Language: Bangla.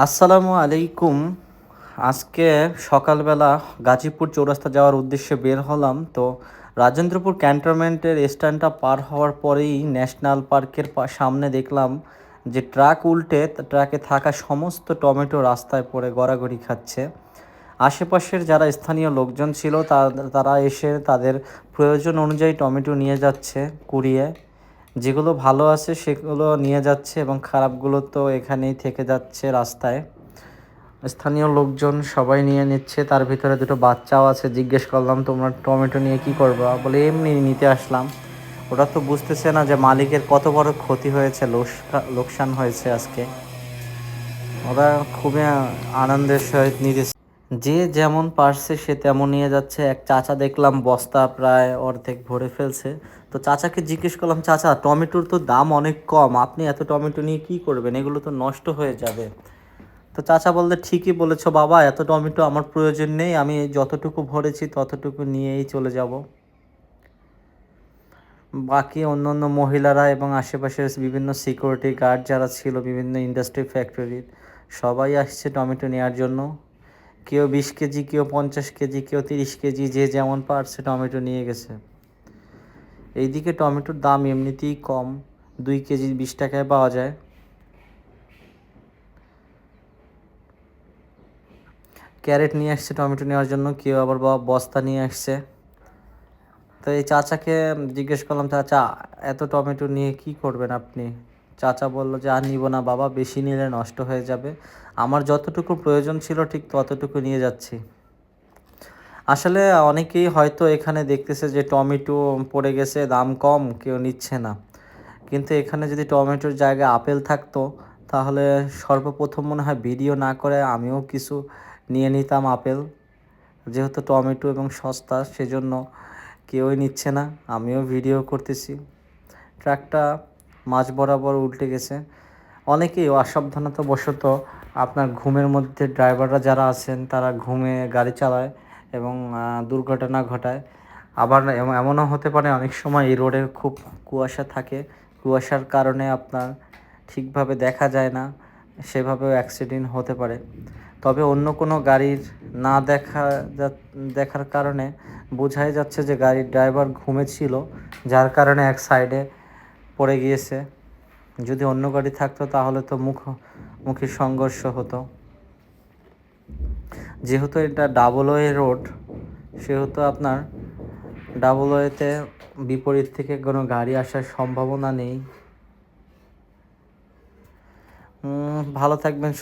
আসসালামু আলাইকুম। আজকে সকালবেলা গাজীপুর চৌরাস্তা যাওয়ার উদ্দেশ্যে বের হলাম। তো রাজেন্দ্রপুর ক্যান্টনমেন্টের স্ট্যান্ডটা পার হওয়ার পরেই ন্যাশনাল পার্কের সামনে দেখলাম যে ট্রাক উল্টে ট্রাকে থাকা সমস্ত টমেটো রাস্তায় পড়ে গড়াগড়ি খাচ্ছে। আশেপাশের যারা স্থানীয় লোকজন ছিল তারা এসে তাদের প্রয়োজন অনুযায়ী টমেটো নিয়ে যাচ্ছে কুড়িয়ে। যেগুলো ভালো আছে সেগুলো নিয়ে যাচ্ছে এবং খারাপগুলো তো এখানেই থেকে যাচ্ছে রাস্তায়। স্থানীয় লোকজন সবাই নিয়ে নিচ্ছে, তার ভিতরে দুটো বাচ্চাও আছে। জিজ্ঞেস করলাম, তোমরা টমেটো নিয়ে কি করবা? বলে এমনি নিতে আসলাম। ওরা তো বুঝতেছে না যে মালিকের কত বড় ক্ষতি হয়েছে, লোকসান হয়েছে আজকে। ওরা খুবই আনন্দের সহিত নিতেছে। যে যেমন পারছে সে তেমন নিয়ে যাচ্ছে। এক চাচা দেখলাম বস্তা প্রায় অর্ধেক ভরে ফেলছে। তো চাচাকে জিজ্ঞেস করলাম, চাচা টমেটোর তো দাম অনেক কম, আপনি এত টমেটো নিয়ে কি করবেন? এগুলো তো নষ্ট হয়ে যাবে। তো চাচা বললে, ঠিকই বলেছো বাবা, এত টমেটো আমার প্রয়োজন নেই, আমি যতটুকু ভরেছি ততটুকু নিয়েই চলে যাব। বাকি অন্য মহিলারা এবং আশেপাশের বিভিন্ন সিকিউরিটি গার্ড যারা ছিল বিভিন্ন ইন্ডাস্ট্রি ফ্যাক্টরির, সবাই আসছে টমেটো নেওয়ার জন্য। কেউ 20 কেজি, কেউ 50 কেজি, কেউ 30 কেজি, যে যেমন পারছে টমেটো নিয়ে গেছে। এইদিকে টমেটোর দাম এমনিতেই কম, 2 কেজি 20 টাকায় পাওয়া যায়। ক্যারেট নিয়ে আসছে টমেটো নেওয়ার জন্য, কেউ আবার বস্তা নিয়ে আসছে। তো এই চাচাকে জিজ্ঞেস করলাম, চাচা এত টমেটো নিয়ে কি করবেন আপনি? চাচা বলল যে, আর নিব না বাবা, বেশি নিলে নষ্ট হয়ে যাবে, আমার যতটুকু প্রয়োজন ছিল ঠিক ততটুকু নিয়ে যাচ্ছি। আসলে অনেকেই হয়তো এখানে দেখতেছে যে টমেটো পড়ে গেছে, দাম কম, কেউ নিচ্ছে না। কিন্তু এখানে যদি টমেটোর জায়গায় আপেল থাকতো তাহলে সর্বপ্রথম মনে হয় ভিডিও না করে আমিও কিছু নিয়ে নিতাম আপেল। যেহেতু টমেটো এবং সস্তা সেজন্য কেউই নিচ্ছে না, আমিও ভিডিও করতেছি। ট্রাকটা মাঝ বরাবর উল্টে গেছে। অনেকেই অসাবধানতাবশত আপনার ঘুমের মধ্যে, ড্রাইভাররা যারা আছেন তারা ঘুমে গাড়ি চালায় এবং দুর্ঘটনা ঘটায়। আবার এমনও হতে পারে অনেক সময় এই রোডে খুব কুয়াশা থাকে, কুয়াশার কারণে আপনার ঠিকভাবে দেখা যায় না, সেভাবেও অ্যাক্সিডেন্ট হতে পারে। তবে অন্য কোনো গাড়ির না দেখার কারণে বোঝাই যাচ্ছে যে গাড়ির ড্রাইভার ঘুমেছিল, যার কারণে এক সাইডে পড়ে গিয়েছে। যদি অন্য গাড়ি থাকতো তাহলে তো মুখোমুখি সংঘর্ষ হতো। যেহেতু এটা ডাবল ওয়ে রোড, সেহেতু আপনার ডাবল ওয়েতে বিপরীত থেকে কোনো গাড়ি আসার সম্ভাবনা নেই। ভালো থাকবেন।